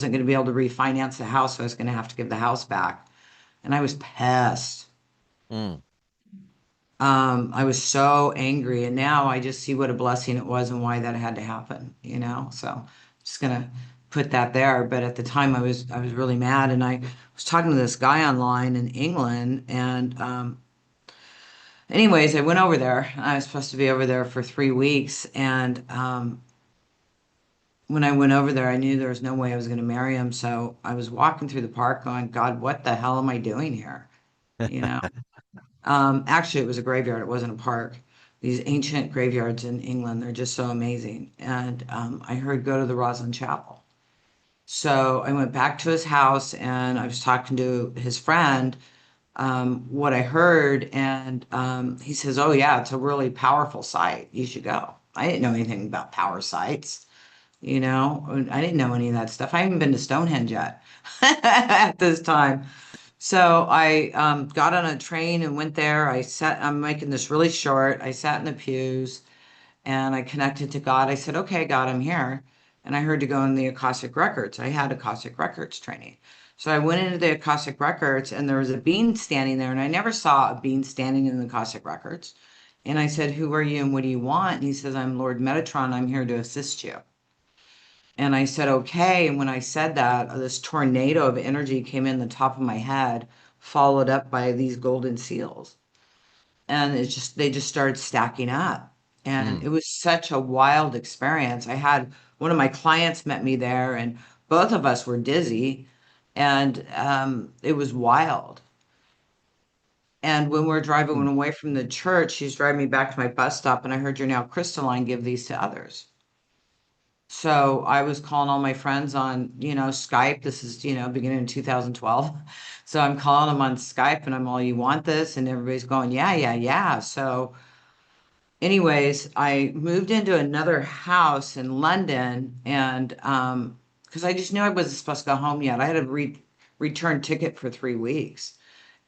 going to be able to refinance the house, so I was going to have to give the house back. And I was pissed. Mm. I was so angry, and now I just see what a blessing it was and why that had to happen, you know? So I'm just gonna put that there. But at the time I was really mad, and I was talking to this guy online in England, and anyways, I went over there. I was supposed to be over there for 3 weeks, and when I went over there, I knew there was no way I was gonna marry him. So I was walking through the park going, God, what the hell am I doing here? You know? Actually, it was a graveyard. It wasn't a park. These ancient graveyards in England, they're just so amazing. And I heard go to the Roslyn Chapel. So I went back to his house and I was talking to his friend what I heard. And he says, "Oh, yeah, it's a really powerful site. You should go." I didn't know anything about power sites. I didn't know any of that stuff. I haven't been to Stonehenge yet at this time. So I got on a train and went there. I'm making this really short. I sat in the pews and I connected to God. I said, "Okay, God, I'm here." And I heard to go in the Akashic Records. I had Akashic Records training. So I went into the Akashic Records and there was a being standing there. And I never saw a being standing in the Akashic Records. And I said, "Who are you and what do you want?" And he says, "I'm Lord Metatron. I'm here to assist you." And I said, "Okay." And when I said that, this tornado of energy came in the top of my head, followed up by these golden seals. And they just started stacking up. And Mm. it was such a wild experience. I had one of my clients met me there, and both of us were dizzy, and it was wild. And when we're driving Mm. away from the church, she's driving me back to my bus stop, and I heard, "You're now crystalline, give these to others." So I was calling all my friends on, Skype. This is, beginning in 2012. So I'm calling them on Skype and I'm all, "You want this?" And everybody's going, "Yeah, yeah, yeah." So anyways, I moved into another house in London and because I just knew I wasn't supposed to go home yet. I had a return ticket for 3 weeks.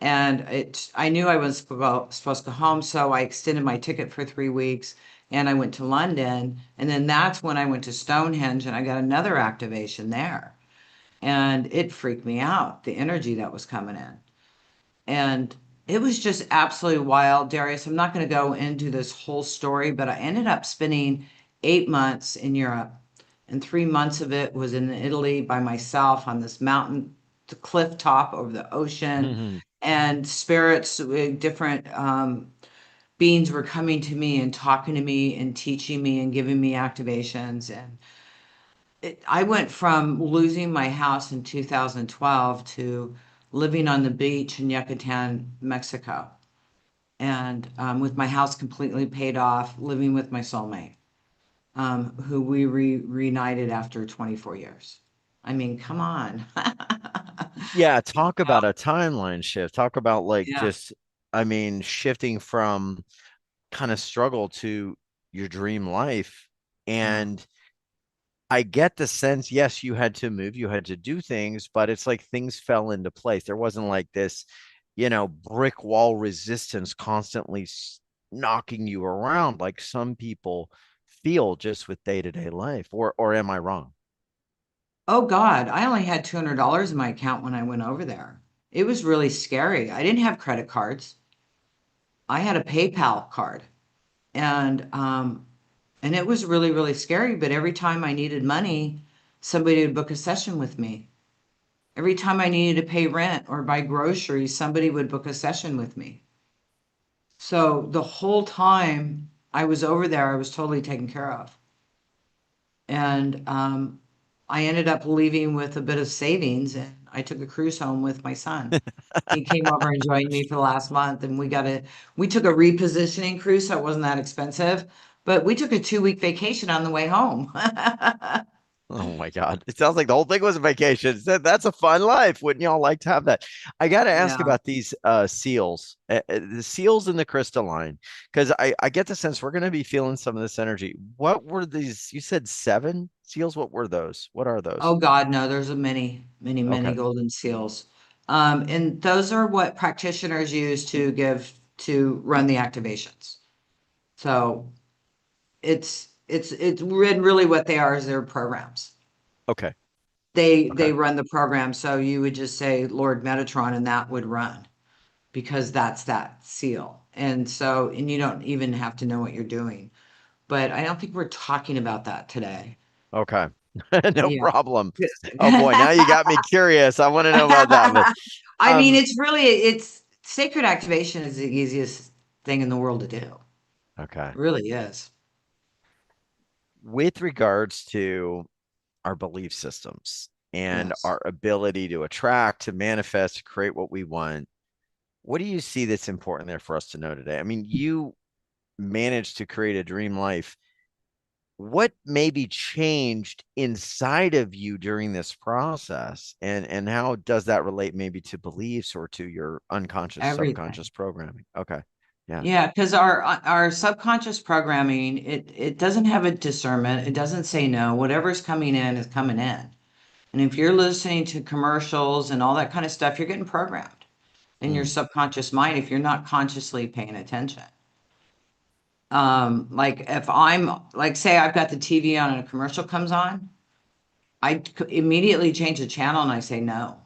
And I knew I was supposed to go home, so I extended my ticket for 3 weeks and I went to London. And then that's when I went to Stonehenge and I got another activation there. And it freaked me out, the energy that was coming in. And it was just absolutely wild, Darius. I'm not going to go into this whole story, but I ended up spending 8 months in Europe. And 3 months of it was in Italy by myself on this mountain, the cliff top over the ocean. And spirits, different beings were coming to me and talking to me and teaching me and giving me activations. And I went from losing my house in 2012 to living on the beach in Yucatan, Mexico, and with my house completely paid off, living with my soulmate, who we reunited after 24 years. I mean, come on. Yeah, talk about a timeline shift. Talk about like Yeah. just, I mean, shifting from kind of struggle to your dream life. Yeah. And I get the sense, yes, you had to move, you had to do things, but it's like things fell into place. There wasn't like this, brick wall resistance constantly knocking you around like some people feel just with day-to-day life. Or am I wrong? Oh God, I only had $200 in my account when I went over there. It was really scary. I didn't have credit cards. I had a PayPal card. And and it was really, really scary. But every time I needed money, somebody would book a session with me. Every time I needed to pay rent or buy groceries, somebody would book a session with me. So the whole time I was over there, I was totally taken care of. And I ended up leaving with a bit of savings and I took a cruise home with my son. He came over and joined me for the last month and we took a repositioning cruise, so it wasn't that expensive, but we took a 2 week vacation on the way home. Oh my God. It sounds like the whole thing was a vacation. That's a fun life. Wouldn't y'all like to have that? I got to ask Yeah. about these seals, the seals in the crystalline, because I get the sense we're going to be feeling some of this energy. What were these? You said seven seals. What were those? What are those? Oh God, no, there's a many, many, many Okay. golden seals. And those are what practitioners use to run the activations. So it's really what they are is their programs. Okay. Okay. they run the program. So you would just say Lord Metatron and that would run because that's that seal. And so, and you don't even have to know what you're doing. But I don't think we're talking about that today. Okay. No Yeah. problem. Oh boy, now you got me curious. I want to know about that. But I mean, um, it's sacred activation is the easiest thing in the world to do. It okay. really is. With regards to our belief systems and Yes. our ability to attract, to manifest, to create what we want, what do you see that's important there for us to know today? I mean, you managed to create a dream life. What maybe changed inside of you during this process, and how does that relate maybe to beliefs or to your unconscious, Everything. subconscious programming? Okay. Yeah. Yeah, because our subconscious programming, it doesn't have a discernment. It doesn't say no. Whatever's coming in is coming in. And if you're listening to commercials and all that kind of stuff, you're getting programmed in your Mm, subconscious mind if you're not consciously paying attention. Like if I'm like, say I've got the TV on and a commercial comes on, immediately change the channel and I say no.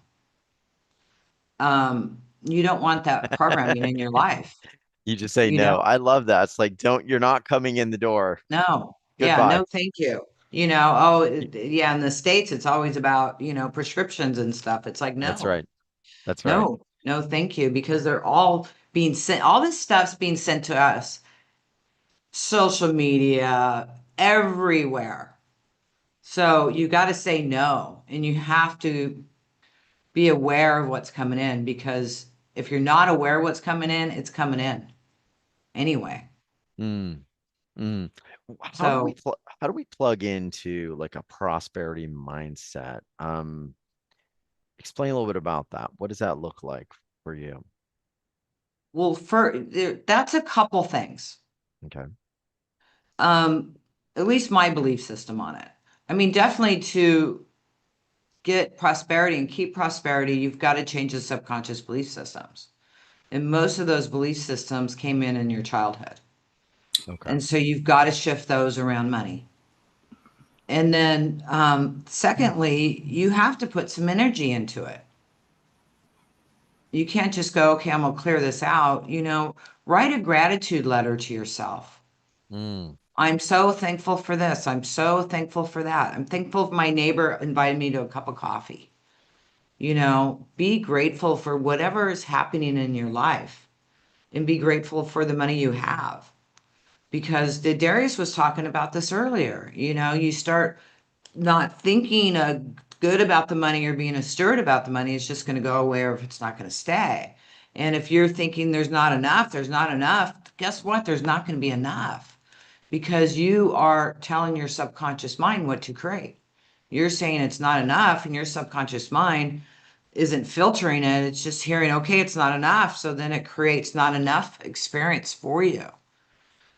You don't want that programming in your life, you just say you no. know? I love that. It's like, don't, you're not coming in the door. No. Yeah, Goodbye. no, thank you. You know, oh, yeah, in the States, it's always about, prescriptions and stuff. It's like, That's no, right. That's right. no, no, thank you, because they're all being sent, all this stuff's being sent to us, social media, everywhere. So you got to say no, and you have to be aware of what's coming in because if you're not aware of what's coming in, it's coming in anyway. Mm, mm. So, How do we plug into like a prosperity mindset? Explain a little bit about that. What does that look like for you? well, that's a couple things. Okay. Um, at least my belief system on it. I mean, definitely to get prosperity and keep prosperity, you've got to change the subconscious belief systems. And most of those belief systems came in your childhood. Okay. And so you've got to shift those around money. And then, secondly, you have to put some energy into it. You can't just go, okay, I'm going to clear this out. Write a gratitude letter to yourself. Mm, I'm so thankful for this. I'm so thankful for that. I'm thankful my neighbor invited me to a cup of coffee. Be grateful for whatever is happening in your life and be grateful for the money you have. Because Darius was talking about this earlier. You start not thinking good about the money or being a steward about the money, it's just going to go away or if it's not going to stay. And if you're thinking there's not enough, guess what? There's not going to be enough because you are telling your subconscious mind what to create. You're saying it's not enough, and your subconscious mind isn't filtering it. It's just hearing, okay, it's not enough. So then it creates not enough experience for you.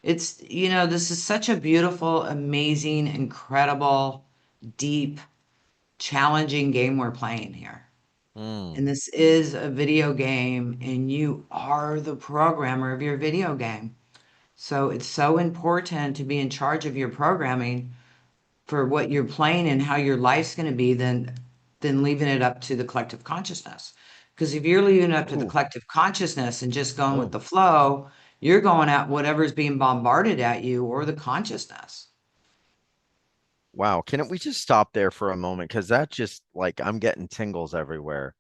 This is such a beautiful, amazing, incredible, deep, challenging game we're playing here. mm. And this is a video game, and you are the programmer of your video game. So it's so important to be in charge of your programming for what you're playing and how your life's going to be than leaving it up to the collective consciousness. Because if you're leaving it up to the Ooh, collective consciousness and just going with mm. the flow, you're going at whatever's being bombarded at you or the consciousness. Wow. Can we just stop there for a moment? Because that just like I'm getting tingles everywhere.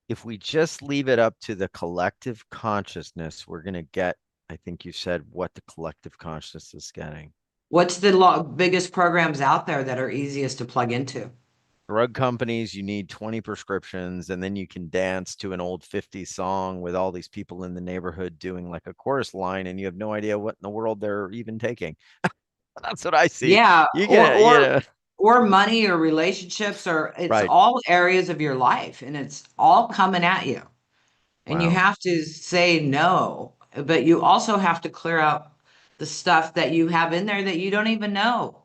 If we just leave it up to the collective consciousness, we're going to get, I think you said, what the collective consciousness is getting. What's the biggest programs out there that are easiest to plug into? Drug companies, you need 20 prescriptions, and then you can dance to an old 50s song with all these people in the neighborhood doing like a chorus line, and you have no idea what in the world they're even taking. That's what I see. Yeah, You or get, you or know, or money or relationships or it's right. all areas of your life and it's all coming at you. And you Wow. have to say no, but you also have to clear out the stuff that you have in there that you don't even know.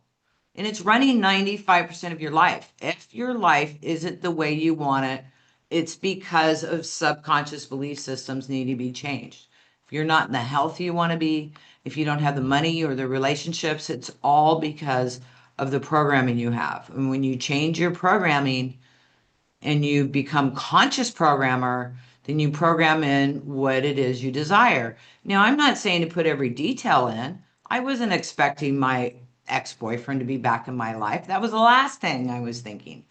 And it's running 95% of your life. If your life isn't the way you want it, it's because of subconscious belief systems need to be changed. If you're not in the health you want to be, if you don't have the Mm, money or the relationships, it's all because of the programming you have. And when you change your programming and you become conscious programmer, then you program in what it is you desire. Now, I'm not saying to put every detail in. I wasn't expecting my ex-boyfriend to be back in my life. That was the last thing I was thinking.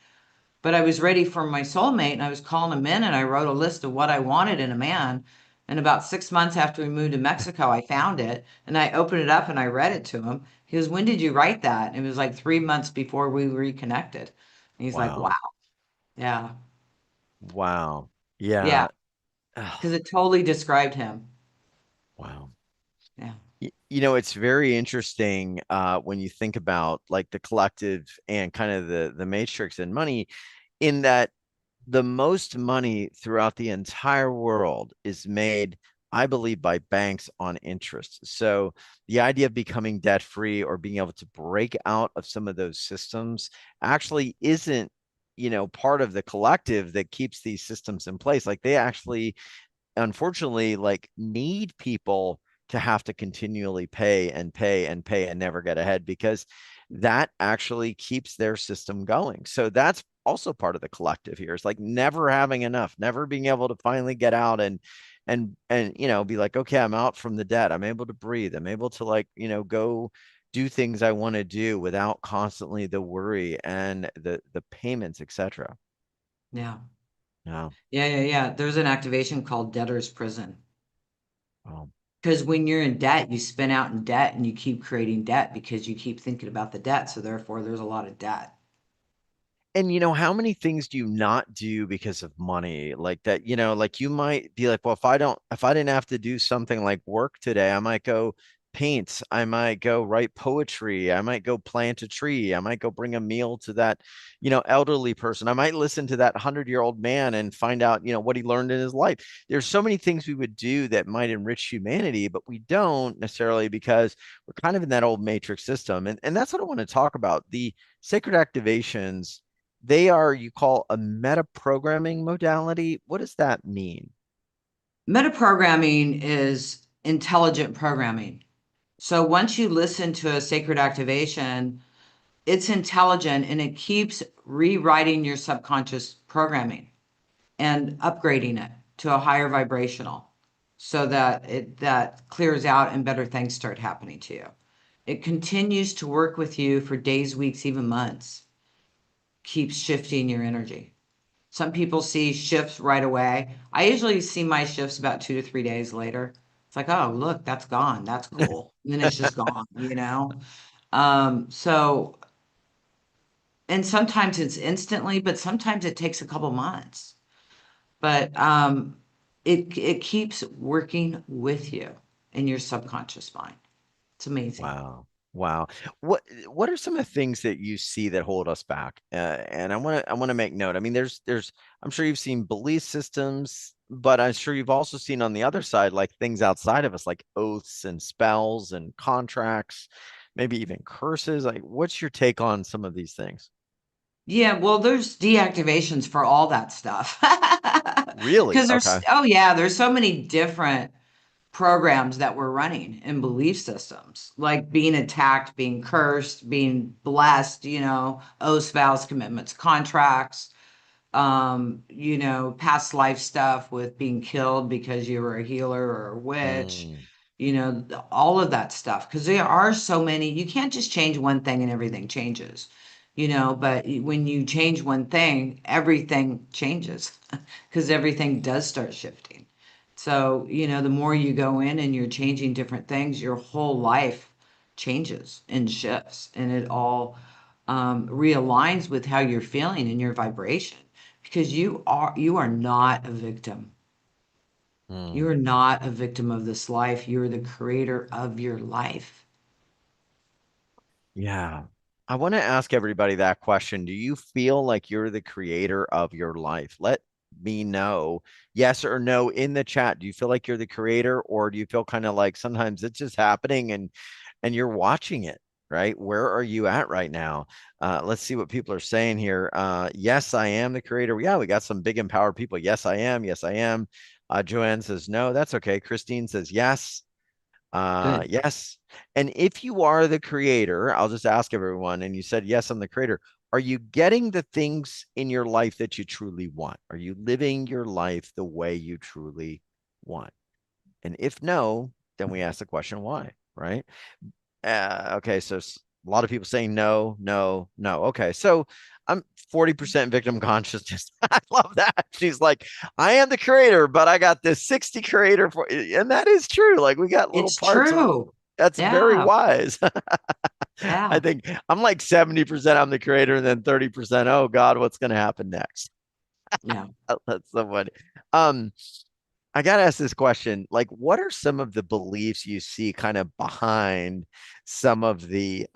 But I was ready for my soulmate and I was calling him in and I wrote a list of what I wanted in a man. And about 6 months after we moved to Mexico, I found it and I opened it up and I read it to him. He goes, "When did you write that?" And it was like 3 months before we reconnected. And he's like, "Wow, Wow. yeah, Wow. yeah," Yeah. Ugh, because it totally described him. wow. Yeah. It's very interesting when you think about like the collective and kind of the matrix and money, in that the most money throughout the entire world is made, I believe, by banks on interest. So the idea of becoming debt free or being able to break out of some of those systems actually isn't, part of the collective that keeps these systems in place. Like they actually, unfortunately, like need people to have to continually pay and pay and pay and never get ahead, because that actually keeps their system going. So that's also part of the collective here. It's like never having enough, never being able to finally get out and be like, okay, I'm out from the debt. I'm able to breathe. I'm able to, like, go do things I want to do without constantly the worry and the payments, etc. Yeah. Yeah. Yeah. Yeah. Yeah. There's an activation called debtor's prison. Well, Because when you're in debt, you spin out in debt and you keep creating debt because you keep thinking about the debt. So therefore, there's a lot of debt. and how many things do you not do because of money? Like that, like you might be like, well, if I didn't have to do something like work today, I might go paint, I might go write poetry, I might go plant a tree, I might go bring a meal to that, elderly person. I might listen to that 100-year-old man and find out, what he learned in his life. There's so many things we would do that might enrich humanity, but we don't necessarily, because we're kind of in that old matrix system. And that's what I want to talk about. The sacred activations, they are, you call, a meta programming modality. What does that mean? Metaprogramming is intelligent programming. So once you listen to a sacred activation, it's intelligent and it keeps rewriting your subconscious programming and upgrading it to a higher vibrational so that it that clears out and better things start happening to you. It continues to work with you for days, weeks, even months, keeps shifting your energy. Some people see shifts right away. I usually see my shifts about 2 to 3 days later. It's like, oh, look, that's gone. That's cool. And then it's just gone. So, and sometimes it's instantly, but sometimes it takes a couple months. But it keeps working with you in your subconscious mind. It's amazing. Wow. Wow. What are some of the things that you see that hold us back? And I want to make note. I mean, I'm sure you've seen belief systems, but I'm sure you've also seen on the other side, like things outside of us, like oaths and spells and contracts, maybe even curses. Like, what's your take on some of these things? Yeah, well, there's deactivations for all that stuff. Really? Because Okay. oh yeah, there's so many different programs that we're running in belief systems, like being attacked, being cursed, being blessed, oaths, vows, commitments, contracts, past life stuff with being killed because you were a healer or a witch, Mm, all of that stuff. Because there are so many, you can't just change one thing and everything changes, but when you change one thing, everything changes because everything does start shifting. So, the more you go in and you're changing different things, your whole life changes and shifts, and it all realigns with how you're feeling and your vibration because you are not a victim. You mm. are not a victim of this life. You're the creator of your life. Yeah. I want to ask everybody that question. Do you feel like you're the creator of your life? Let me know, yes or no, in the chat. Do you feel like you're the creator, or do you feel kind of like sometimes it's just happening and you're watching it, right? Where are you at right now? Let's see what people are saying here. Yes, I am the creator. Yeah, we got some big empowered people. Yes, I am. Yes, I am. Joanne says no. That's okay. Christine says yes. Good. Yes. And if you are the creator, I'll just ask everyone, and you said, yes, I'm the creator. Are you getting the things in your life that you truly want? Are you living your life the way you truly want? And if no, then we ask the question, why? Right? Okay. So a lot of people saying no, no, no. Okay. So I'm 40% victim consciousness. I love that. She's like, I am the creator, but I got this 60 creator for, and that is true. Like we got little It's parts of, true. that's very Yeah. wise. I Yeah. think I'm like 70% I'm the creator and then 30%, oh God, what's going to happen next? Yeah. That's so funny. Um, I got to ask this question. Like, what are some of the beliefs you see kind of behind some of the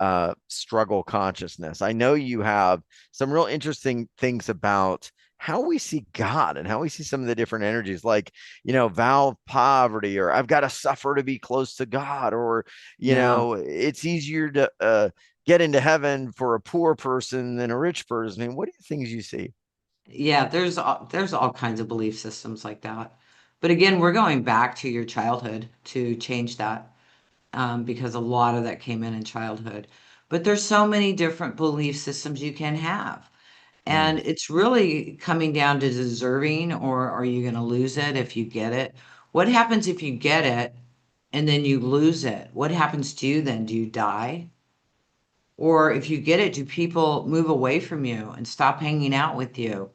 struggle consciousness? I know you have some real interesting things about how we see God and how we see some of the different energies, like, vow of poverty, or I've got to suffer to be close to God, or, Yeah. it's easier to get into heaven for a poor person than a rich person. I mean, what are the things you see? Yeah. There's all kinds of belief systems like that. But again, we're going back to your childhood to change that, because a lot of that came in childhood. But there's so many different belief systems you can have. Mm, And it's really coming down to deserving, or are you going to lose it if you get it? What happens if you get it and then you lose it? What happens to you then? Do you die? Or if you get it, do people move away from you and stop hanging out with you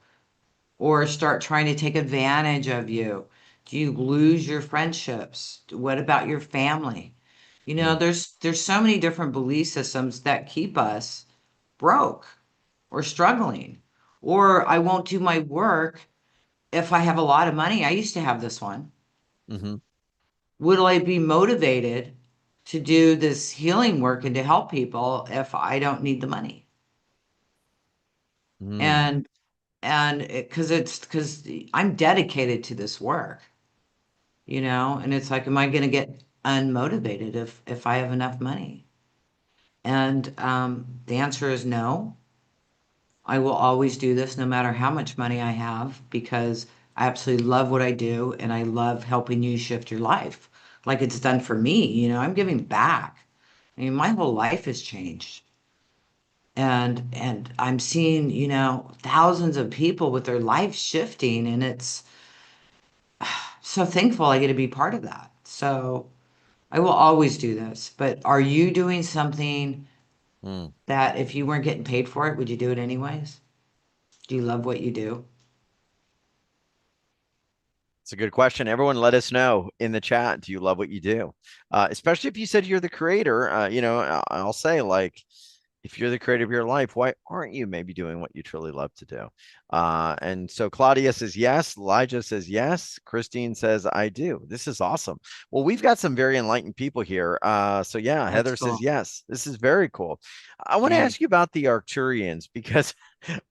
or start trying to take advantage of you? Do you lose your friendships? What about your family? mm, There's so many different belief systems that keep us broke or struggling. Or I won't do my work if I have a lot of money. I used to have this one. mm-hmm, Will I be motivated to do this healing work and to help people if I don't need the money? mm, And because I'm dedicated to this work, and it's like, am I going to get unmotivated if I have enough money? And the answer is no. I will always do this no matter how much money I have because I absolutely love what I do and I love helping you shift your life like it's done for me. I'm giving back. I mean, my whole life has changed. And I'm seeing, thousands of people with their life shifting and it's so thankful I get to be part of that. So I will always do this. But are you doing something mm. that if you weren't getting paid for it, would you do it anyways? Do you love what you do? It's a good question. Everyone, let us know in the chat. Do you love what you do? Especially if you said you're the creator. I'll say, like, if you're the creator of your life, why aren't you maybe doing what you truly love to do? And so Claudia says yes. Elijah says yes. Christine says I do. This is awesome. Well, we've got some very enlightened people here. So yeah, That's Heather says cool. yes. This is very cool. I want to Yay. ask you about the Arcturians because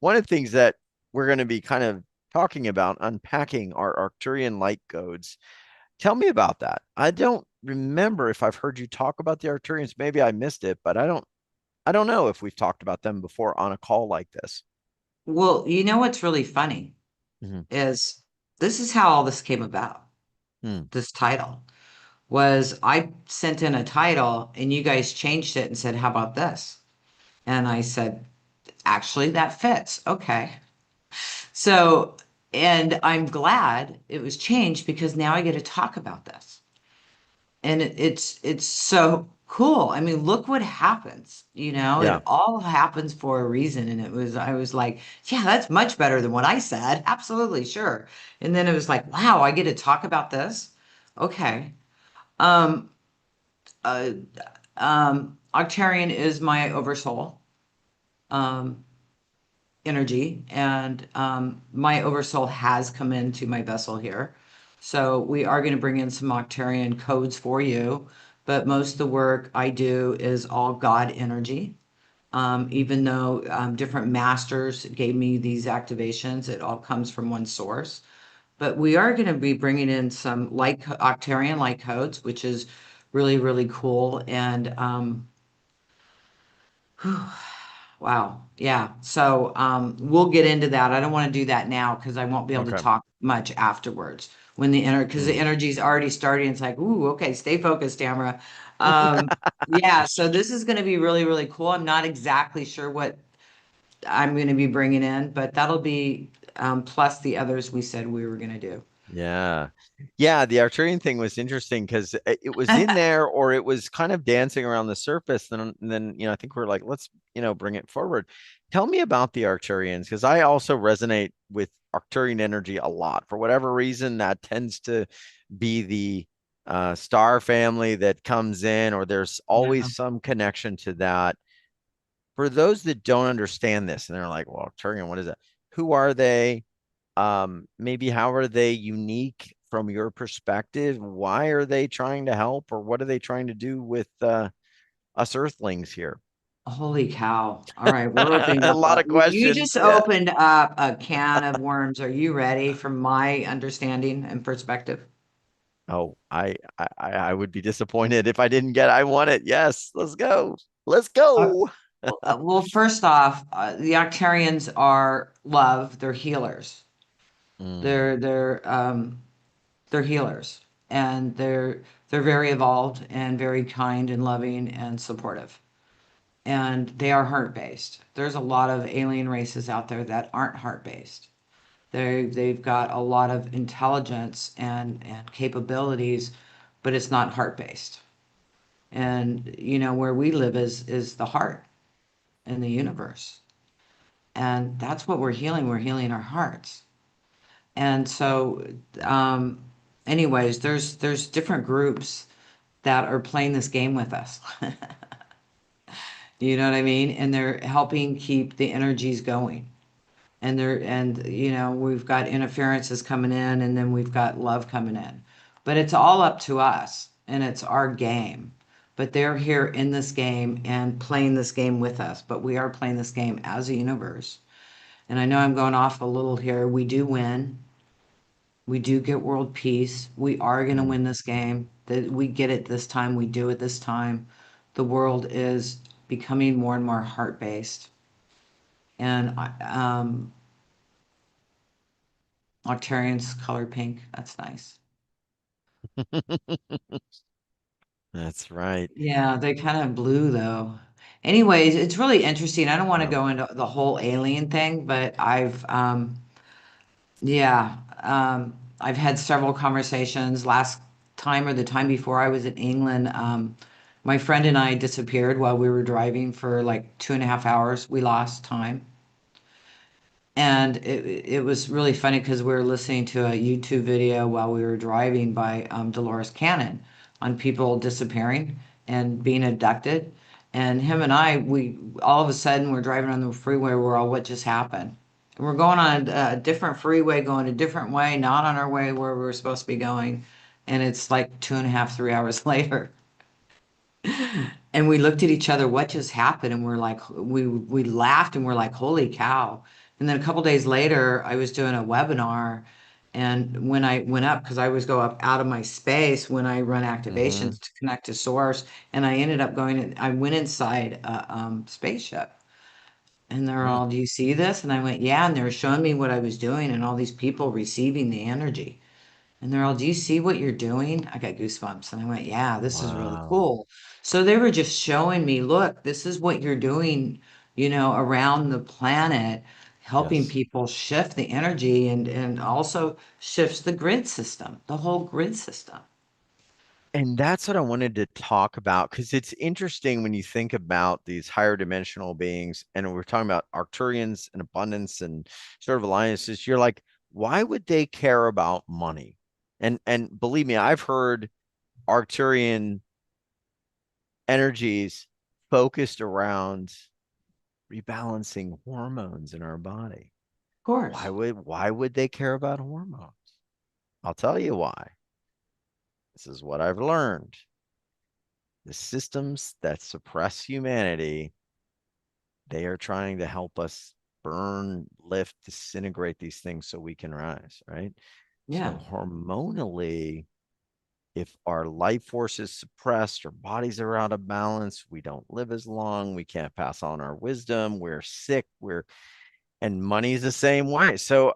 one of the things that we're going to be kind of talking about unpacking our Arcturian light codes. Tell me about that. I don't remember if I've heard you talk about the Arcturians. Maybe I missed it, but I don't know if we've talked about them before on a call like this. Well, you know what's really funny Hmm. is this is how all this came about. Hmm. This title was I sent in a title and you guys changed it and said, "How about this?" And I said, "Actually, that fits." Okay. So, and I'm glad it was changed because now I get to talk about this. And it's so cool. I mean, look what happens, Yeah. it all happens for a reason. And I was like, yeah, that's much better than what I said. Absolutely, sure. And then it was like, wow, I get to talk about this. Okay. Um, uh, Octarian is my oversoul, um, energy, and my oversoul has come into my vessel here. So we are going to bring in some Octarian codes for you, but most of the work I do is all God energy. Even though different masters gave me these activations, it all comes from one source. But we are going to be bringing in some Octarian light codes, which is really, really cool. And wow. Yeah. So we'll get into that. I don't want to do that now because I won't be able to Okay. talk much afterwards when because the Mm. energy is already starting. It's like, ooh, okay, stay focused, Tamra. Um, yeah, so this is going to be really, really cool. I'm not exactly sure what I'm going to be bringing in, but that'll be plus the others we said we were going to do. Yeah. Yeah, the Arcturian thing was interesting because it was in there or it was kind of dancing around the surface. Then, I think we're like, let's, bring it forward. Tell me about the Arcturians because I also resonate with Arcturian energy a lot. For whatever reason, that tends to be the star family that comes in, or there's Yeah. always some connection to that. For those that don't understand this and they're like, well, Arcturian, what is that? Who are they? Maybe how are they unique from your perspective? Why are they trying to help, or what are they trying to do with us Earthlings here? Holy cow. All right, we're opening A up lot of you questions. just Yeah. opened up a can of worms. Are you ready from my understanding and perspective? Oh, I would be disappointed if I didn't get. I want it. Yes, let's go. Let's Uh, go. well, first off, the Octarians are love. They're healers. Mm, They're they're um, they're healers, and they're very evolved and very kind and loving and supportive. And they are heart based. There's a lot of alien races out there that aren't heart based. They've got a lot of intelligence and capabilities, but it's not heart based. And where we live is the heart in the universe. And that's what we're healing. We're healing our hearts. And so, um, anyways, there's different groups that are playing this game with us. You know what I mean? And they're helping keep the energies going. And we've got interferences coming in, and then we've got love coming in. But it's all up to us, and it's our game. But they're here in this game and playing this game with us. But we are playing this game as a universe. And I know I'm going off a little here. We do win. We do get world peace. We are going to mm. win this game. That we get it this time. We do it this time. The world is becoming more and more heart based. And Octarians color pink. That's nice. That's right. Yeah, they kind of blue though. Anyways, it's really interesting. I don't want to Well, go into the whole alien thing, but yeah, I've had several conversations. Last time or the time before I was in England, my friend and I disappeared while we were driving for like 2.5 hours. We lost time. And it was really funny because we were listening to a YouTube video while we were driving by Dolores Cannon on people disappearing and being abducted. And him and I, we all of a sudden we're driving on the freeway. We're all, what just happened? And we're going on a different freeway, going a different way, not on our way where we were supposed to be going. And it's like 2.5, 3 hours later. And we looked at each other, what just happened? And we're like, we laughed and we're like, holy cow. And then a couple days later, I was doing a webinar. And when I went up, because I always go up out of my space when I run mm-hmm, activations to connect to source, and I ended up I went inside a spaceship. And they're mm. all, do you see this? And I went, yeah. And they were showing me what I was doing and all these people receiving the energy. And they're all, do you see what you're doing? I got goosebumps. And I went, yeah, this is really Wow. cool. So they were just showing me, look, this is what you're doing, around the planet, helping Yes. people shift the energy and also shifts the grid system, the whole grid system. And that's what I wanted to talk about because it's interesting when you think about these higher dimensional beings, and we're talking about Arcturians and abundance and sort of alliances. You're like, why would they care about money? And believe me, I've heard Arcturian energies focused around rebalancing hormones in our body. Of course. Why would they care about hormones? I'll tell you why. This is what I've learned. The systems that suppress humanity, they are trying to help us burn, lift, disintegrate these things so we can rise, right? Yeah. So hormonally, if our life force is suppressed, our bodies are out of balance, we don't live as long, we can't pass on our wisdom, we're sick, we're And money's the same way. So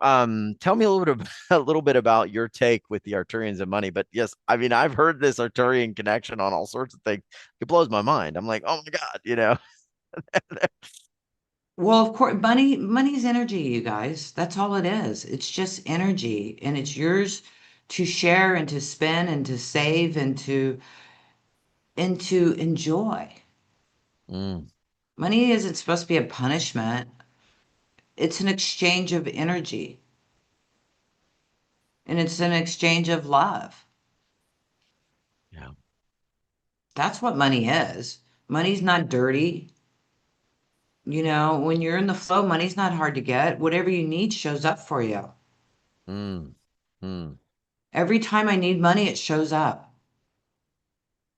tell me a little bit a little bit about your take with the Arcturians and money. But yes, I mean I've heard this Arcturian connection on all sorts of things. It blows my mind. I'm like, oh my God, you know. Well, of course, money's energy, you guys. That's all it is. It's just energy, and it's yours to share and to spend and to save and to enjoy. Mm, Money isn't supposed to be a punishment. It's an exchange of energy, and it's an exchange of love. yeah. That's what money is. Money's not dirty. When you're in the flow, money's not hard to get. Whatever you need shows up for you. Mm, mm, Every time I need money, it shows up.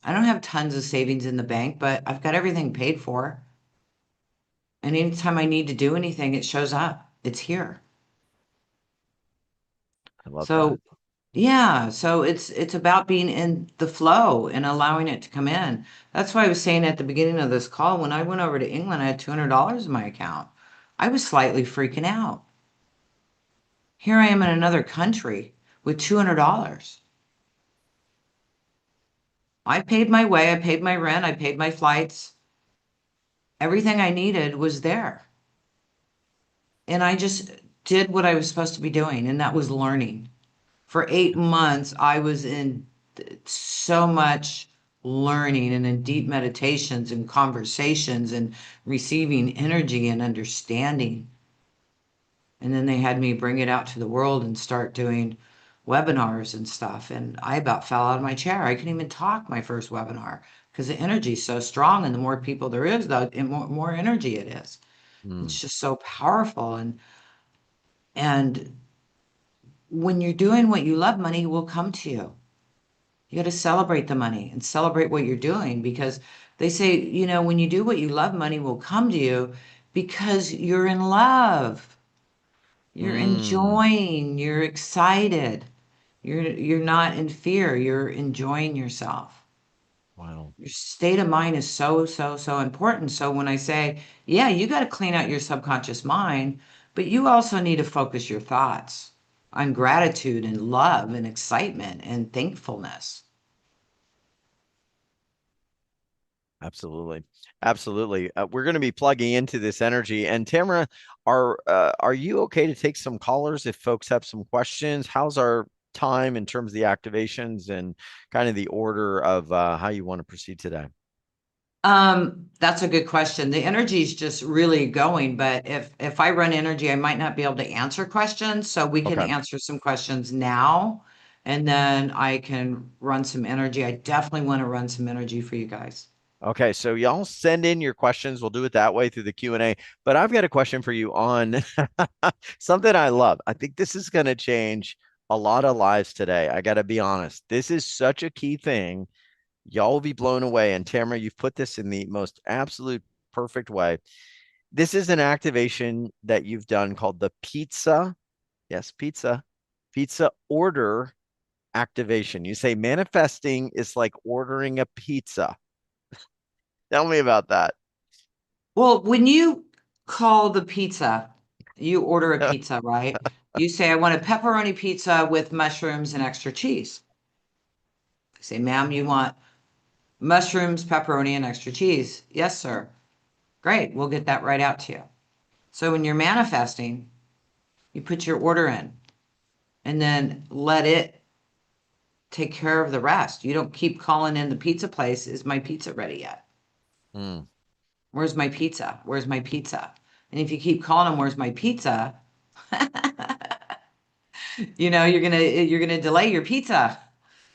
I don't have tons of savings in the bank, but I've got everything paid for. And anytime I need to do anything, it shows up. It's here. I love that. So, yeah, so it's about being in the flow and allowing it to come in. That's why I was saying at the beginning of this call, when I went over to England, I had $200 in my account. I was slightly freaking out. Here I am in another country with $200. I paid my way, I paid my rent, I paid my flights. Everything I needed was there. And I just did what I was supposed to be doing, and that was learning. For 8 months, I was in so much learning and in deep meditations and conversations and receiving energy and understanding. And then they had me bring it out to the world and start doing webinars and stuff. And I about fell out of my chair. I couldn't even talk my first webinar because the energy is so strong. And the more people there is, the more energy it is. Mm, It's just so powerful. And when you're doing what you love, money will come to you. You got to celebrate the money and celebrate what you're doing because they say, when you do what you love, money will come to you because you're in love. You're mm. enjoying, you're excited. You're not in fear, you're enjoying yourself. Wow. Your state of mind is so, so, so important. So when I say, yeah, you got to clean out your subconscious mind, but you also need to focus your thoughts on gratitude and love and excitement and thankfulness. Absolutely. Absolutely. We're going to be plugging into this energy. And Tamara, are you okay to take some callers if folks have some questions? How's our time in terms of the activations and kind of the order of how you want to proceed today? That's a good question. The energy is just really going, but if I run energy, I might not be able to answer questions. So we can Okay. answer some questions now, and then I can run some energy. I definitely want to run some energy for you guys. Okay, so y'all send in your questions. We'll do it that way through the Q&A. But I've got a question for you on something I love. I think this is going to change a lot of lives today. I got to be honest. This is such a key thing. Y'all will be blown away. And Tamara, you've put this in the most absolute perfect way. This is an activation that you've done called the pizza. Yes, pizza order activation. You say manifesting is like ordering a pizza. Tell me about that. Well, when you call the pizza, you order a pizza, right? You say, I want a pepperoni pizza with mushrooms and extra cheese. I say, ma'am, you want mushrooms, pepperoni, and extra cheese? Yes, sir. Great. We'll get that right out to you. So when you're manifesting, you put your order in and then let it take care of the rest. You don't keep calling in the pizza place, is my pizza ready yet? Mm, Where's my pizza? Where's my pizza? And if you keep calling them, where's my pizza? You're gonna delay your pizza.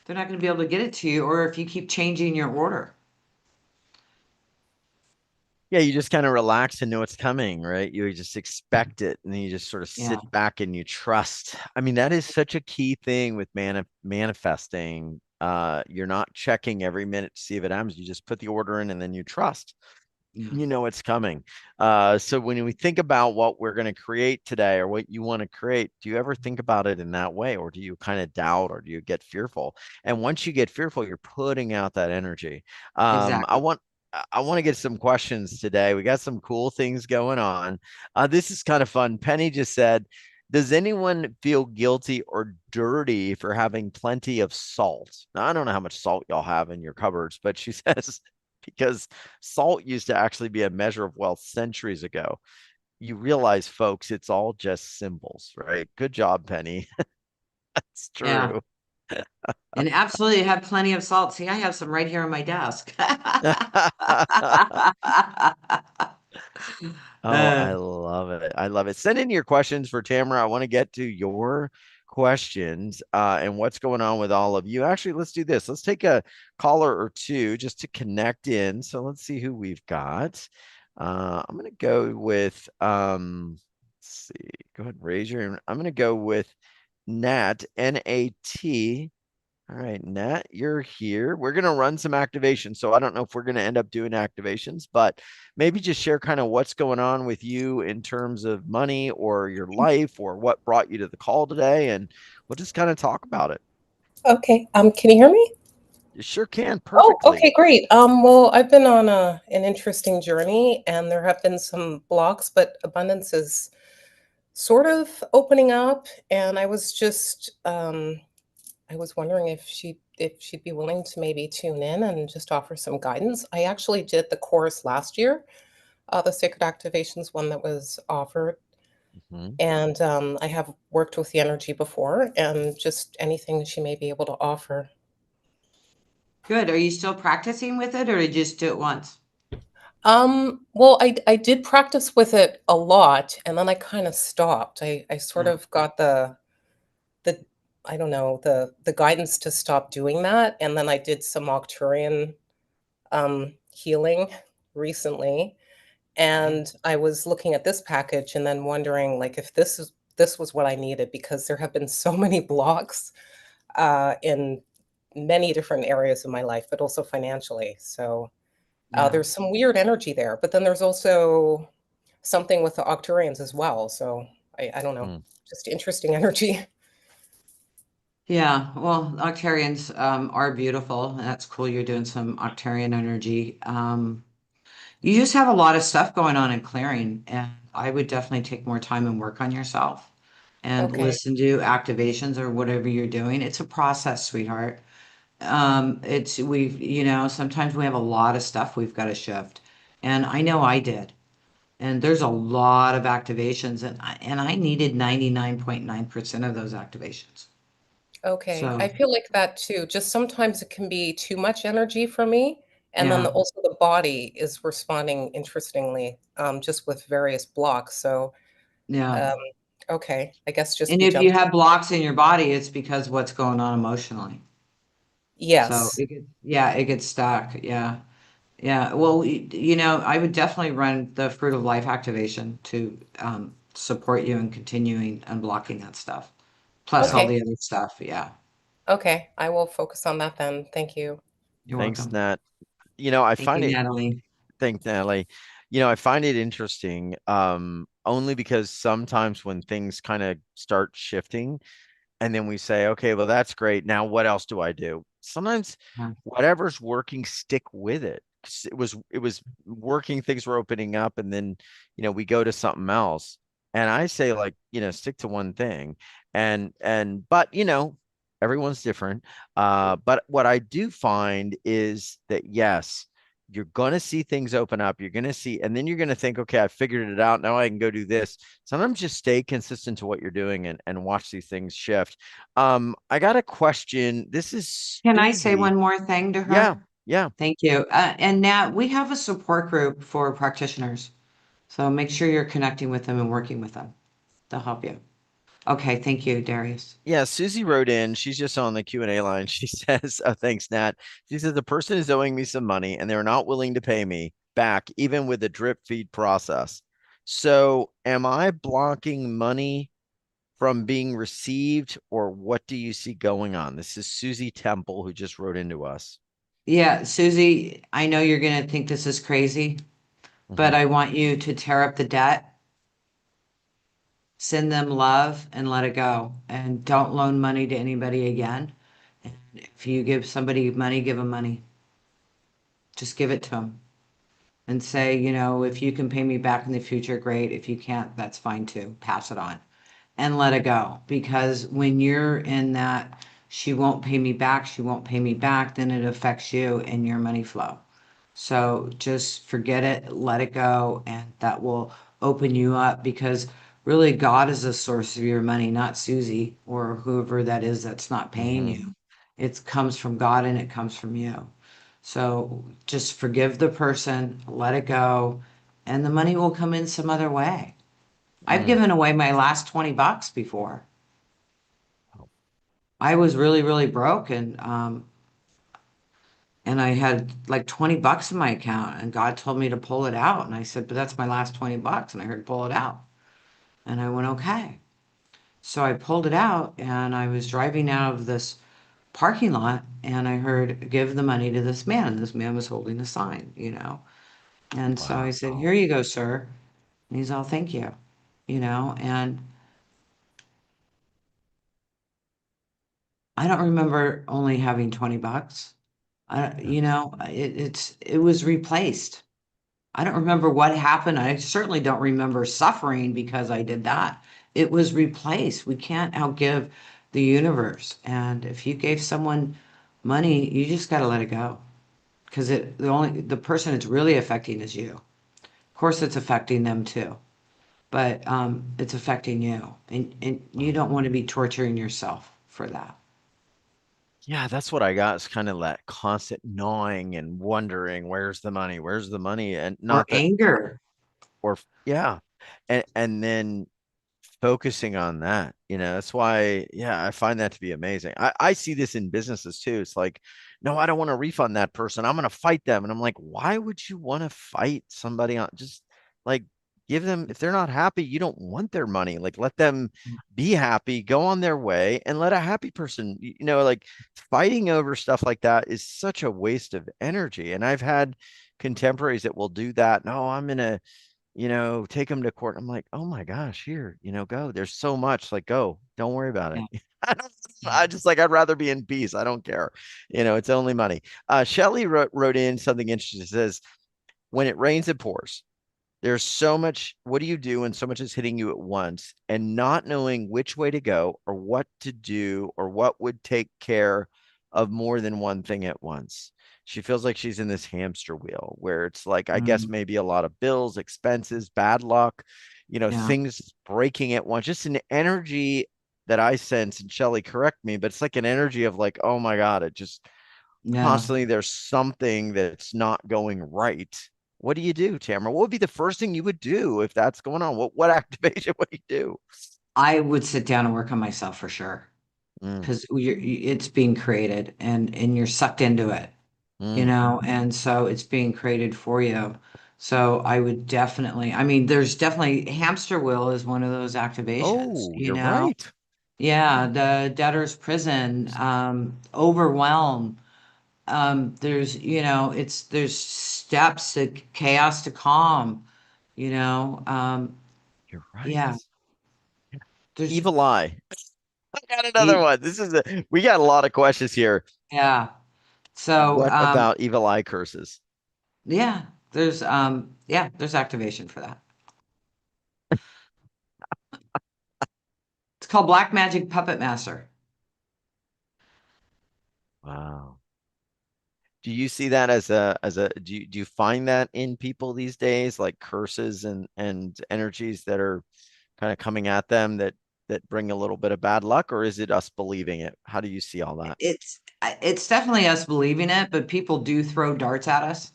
They're not gonna be able to get it to you, or if you keep changing your order. yeah, you just kind of relax and know it's coming, right? You just expect it and then you just sort of Yeah, sit back and you trust. I mean, that is such a key thing with manifesting. You're not checking every minute to see if it happens. You just put the order in and then you trust. yeah, You know it's coming. So when we think about what we're going to create today or what you want to create, do you ever think about it in that way, or do you kind of doubt, or do you get fearful? And once you get fearful, you're putting out that energy. I exactly. want I want to get some questions today. We got some cool things going on. This is kind of fun. Penny just said, does anyone feel guilty or dirty for having plenty of salt? Now, I don't know how much salt y'all have in your cupboards, but she says because salt used to actually be a measure of wealth centuries ago. You realize, folks, it's all just symbols, right? Good job, Penny. It's Yeah. true. And absolutely have plenty of salt. See, I have some right here on my desk. Oh, Uh, I love it. I love it. Send in your questions for Tamara. I want to get to your questions and what's going on with all of you. Actually, let's do this. Let's take a caller or two just to connect in. So let's see who we've got. I'm going to go with, let's see, go ahead and raise your hand. I'm going to go with Nat, N-A-T. All right, Nat, you're here. We're going to run some activations. So I don't know if we're going to end up doing activations, but maybe just share kind of what's going on with you in terms of money or your life or what brought you to the call today. And we'll just kind of talk about it. Okay. Can you hear me? You sure can Oh, perfectly. okay, great. Well, I've been on an interesting journey, and there have been some blocks, but abundance is sort of opening up. And I was wondering if she'd be willing to maybe tune in and just offer some guidance. I actually did the course last year, the Sacred Activations one that was offered, Mhm. and I have worked with the energy before, and just anything she may be able to offer. good. Are you still practicing with it or did you just do it once? Well, I did practice with it a lot, and then I kind of stopped. I sort Yeah. of got the I don't know, the guidance to stop doing that, and then I did some Arcturian healing recently, Okay. and I was looking at this package and then wondering like if this was what I needed, because there have been so many blocks in many different areas of my life, but also financially. So Yeah. there's some weird energy there, but then there's also something with the Arcturians as well. So I don't know, Mm. just interesting energy. Yeah. Well, Arcturians are beautiful. That's cool. You're doing some Arcturian energy. You just have a lot of stuff going on in clearing, and I would definitely take more time and work on yourself and Okay. listen to activations or whatever you're doing. It's a process, sweetheart. Sometimes we have a lot of stuff we've got to shift. And I know I did. And there's a lot of activations and I needed 99.9% of those activations. Okay. I So, feel like that too. Just sometimes it can be too much energy for me. And then yeah. also the body is responding interestingly, just with various blocks. So, Yeah. um, okay, I guess just And be if you gentle. have blocks in your body, it's because what's going on emotionally. So Yes. it gets stuck. Yeah. Yeah. Well, I would definitely run the Fruit of Life activation to support you in continuing unblocking that stuff, plus all Okay. the other stuff. Yeah. Okay. I will focus on that then. Thank you. You're Thanks, welcome. Nat. I Thank find you, it, Natalie. thanks, Natalie. I find it interesting, only because sometimes when things kind of start shifting, and then we say, okay, well, that's great. Now, what else do I do? Sometimes Yeah. whatever's working, stick with it. 'Cause it was working, things were opening up, and then, we go to something else. And I say, like, stick to one thing. But, everyone's different. But what I do find is that, yes, you're going to see things open up. You're going to see, and then you're going to think, okay, I figured it out. Now I can go do this. Sometimes just stay consistent to what you're doing and watch these things shift. I got a question. This is Can I say Susie. one more thing to Yeah, her? yeah. Thank you. And Nat, we have a support group for practitioners. So make sure you're connecting with them and working with them. They'll help you. Okay. Thank you, Darius. Yeah, Susie wrote in. She's just on the Q&A line. She says, thanks, Nat. She says, the person is owing me some money and they're not willing to pay me back, even with the drip feed process. So am I blocking money from being received, or what do you see going on? This is Susie Temple, who just wrote into us. Yeah, Susie, I know you're going to think this is crazy, but Mhm. I want you to tear up the debt, send them love, and let it go. And don't loan money to anybody again. And if you give somebody money, give them money. Just give it to them. and say, if you can pay me back in the future, great. If you can't, that's fine too. Pass it on and let it go. Because when you're in that, she won't pay me back, then it affects you and your money flow. So just forget it, let it go, and that will open you up because really God is the source of your money, not Susie or whoever that is that's not paying Mm-hmm. you. It comes from God and it comes from you. So just forgive the person, let it go, and the money will come in some other way. I've Mm. given away my last $20 before. Oh, I was really, really broke and I had like $20 in my account and God told me to pull it out. And I said, but that's my last $20. And I heard pull it out. And I went, okay. So I pulled it out and I was driving out of this parking lot and I heard give the money to this man. And this man was holding a sign. And so I said, wow. here you go, sir. And he's all, thank you, and I don't remember only having $20. Yeah. It was replaced. I don't remember what happened. I certainly don't remember suffering because I did that. It was replaced. We can't outgive the universe. And if you gave someone money, you just got to let it go because the person it's really affecting is you. Of course, it's affecting them too, but it's affecting you, and you Wow. don't want to be torturing yourself for that Yeah, that's what I got. Is kind of that constant gnawing and wondering, where's the money? Where's the money? And or not that, anger. or yeah, and then focusing on that, that's why, yeah, I find that to be amazing. I see this in businesses too. It's like, no, I don't want to refund that person. I'm going to fight them. And I'm like, why would you want to fight somebody on just like give them, if they're not happy, you don't want their money. Like let them be happy, go on their way and let a happy person, like fighting over stuff like that is such a waste of energy. And I've had contemporaries that will do that. No, I'm going to take them to court. I'm like, oh my gosh, here, go. There's so much. Like, go. Don't worry about Yeah. it. I don't. I just like. I'd rather be in peace. I don't care. It's only money. Shelly wrote in something interesting. It says, "When it rains, it pours. There's so much. What do you do when so much is hitting you at once and not knowing which way to go or what to do or what would take care of more than one thing at once? She feels like she's in this hamster wheel where it's like, I guess Mm, maybe a lot of bills, expenses, bad luck, yeah. things breaking at once, just an energy that I sense. And Shelly, correct me, but it's like an energy of like, oh my God, it just Yeah. constantly there's something that's not going right. What do you do, Tamara? What would be the first thing you would do if that's going on? What activation would you do? I would sit down and work on myself for sure Mm, because it's being created and you're sucked into it, mm. and so it's being created for you. So I would definitely, I mean, there's definitely hamster wheel is one of those activations, Oh, you're right. Yeah, the debtor's prison, overwhelm. There's steps to chaos to calm, you know. You're right. Yeah, there's Evil eye. I got another e- one. We got a lot of questions here. yeah. So What about evil eye curses? yeah, there's activation for that. It's called Black Magic Puppet Master. Wow. Do you see that do you find that in people these days, like curses and energies that are kind of coming at them that bring a little bit of bad luck, or is it us believing it? How do you see all that? It's definitely us believing it, but people do throw darts at us.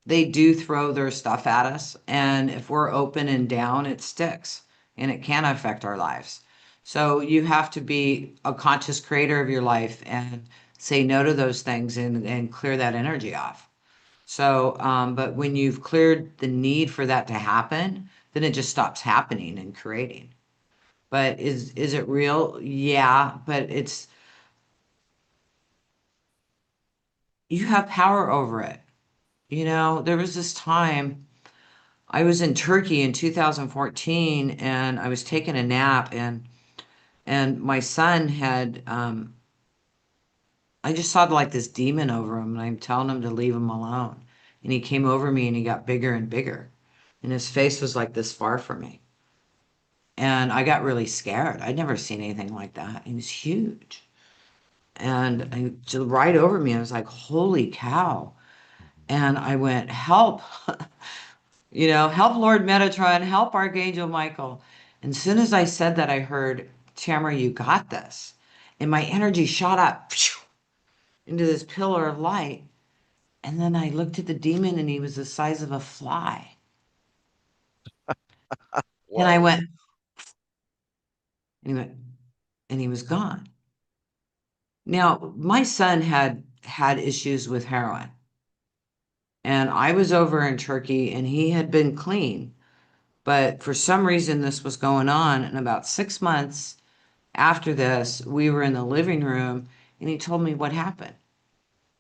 They do throw their stuff at us. And if we're open and down, it sticks and it can affect our lives. So you have to be a conscious creator of your life and say no to those things and clear that energy off. So, but when you've cleared the need for that to happen, then it just stops happening and creating. But is it real? Yeah, but you have power over it. There was this time I was in Turkey in 2014 and I was taking a nap and my son had I just saw like this demon over him and I'm telling him to leave him alone. and he came over me and he got bigger and bigger. And his face was like this far from me. And I got really scared. I'd never seen anything like that. He was huge. And just right over me, I was like, holy cow. And I went, help, help Lord Metatron, help Archangel Michael. And as soon as I said that, I heard, Tamra, you got this. And my energy shot up into this pillar of light. And then I looked at the demon and he was the size of a fly. And I Whoa. went, and he went, and he was gone. Now, my son had issues with heroin. And I was over in Turkey and he had been clean. But for some reason, this was going on. And about 6 months after this, we were in the living room and he told me what happened.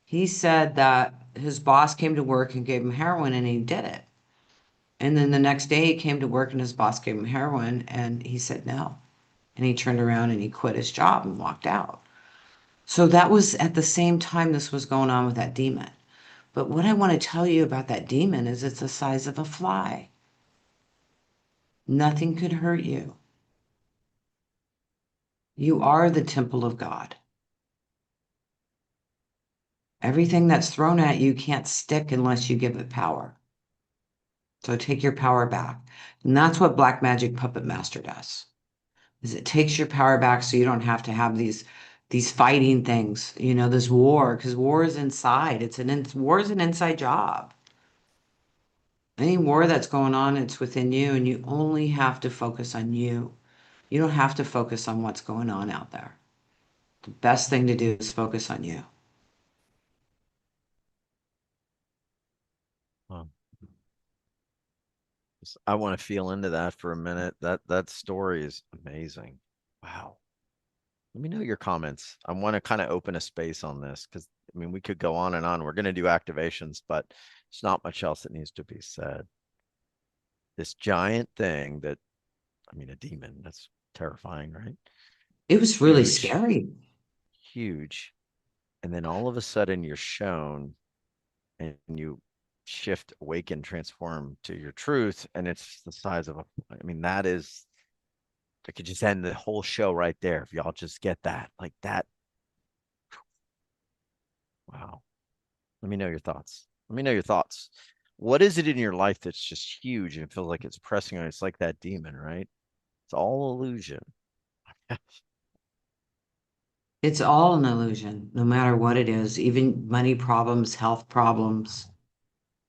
He said that his boss came to work and gave him heroin and he did it. And then the next day he came to work and his boss gave him heroin and he said no. And he turned around and he quit his job and walked out. So that was at the same time this was going on with that demon. But what I want to tell you about that demon is it's the size of a fly. Nothing could hurt you. You are the temple of God. Everything that's thrown at you can't stick unless you give it power. So take your power back. And that's what Black Magic Puppet Master does. Is it takes your power back so you don't have to have these fighting things, this war, because war is inside. War is an inside job. Any war that's going on, it's within you, and you only have to focus on you. You don't have to focus on what's going on out there. The best thing to do is focus on you. Wow. I want to feel into that for a minute. That story is amazing. Wow. Let me know your comments. I want to kind of open a space on this because I mean we could go on and on. We're going to do activations, but there's not much else that needs to be said. This giant thing that, I mean, a demon, that's terrifying, right? It was really Huge, scary. huge. And then all of a sudden you're shown and you shift, awaken, transform to your truth. And it's the size of I mean, that is, I could just end the whole show right there if y'all just get that. Like that. Wow. Let me know your thoughts. Let me know your thoughts. What is it in your life that's just huge and it feels like it's pressing on? It's like that demon, right? It's all illusion. It's all an illusion, no matter what it is, even money problems, health problems,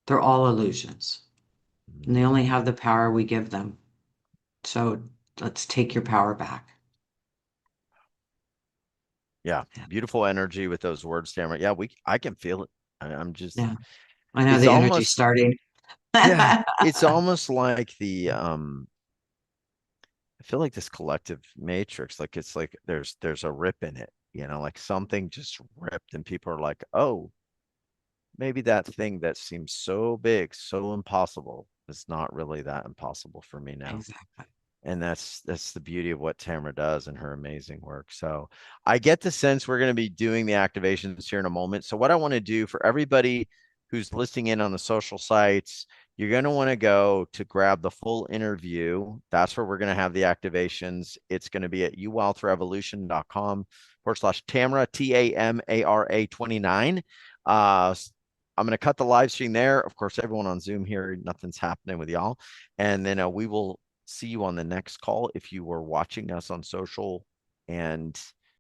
they're all illusions. And they only have the power we give them. So let's take your power back. Yeah, beautiful energy with those words, Tamara. Yeah, I can feel it. I'm just, Yeah, I know it's the energy's almost, starting. yeah, it's almost like I feel like this collective matrix, like it's like there's a rip in it, like something just ripped, and people are like, oh, maybe that thing that seems so big, so impossible, is not really that impossible for me now. Exactly. And that's the beauty of what Tamara does and her amazing work. So I get the sense we're going to be doing the activations here in a moment. So what I want to do for everybody who's listening in on the social sites, you're going to want to go to grab the full interview. That's where we're going to have the activations. It's going to be at uwealthrevolution.com/Tamra, Tamara 29. I'm going to cut the live stream there. Of course, everyone on Zoom here, nothing's happening with y'all. And then we will see you on the next call if you were watching us on social. And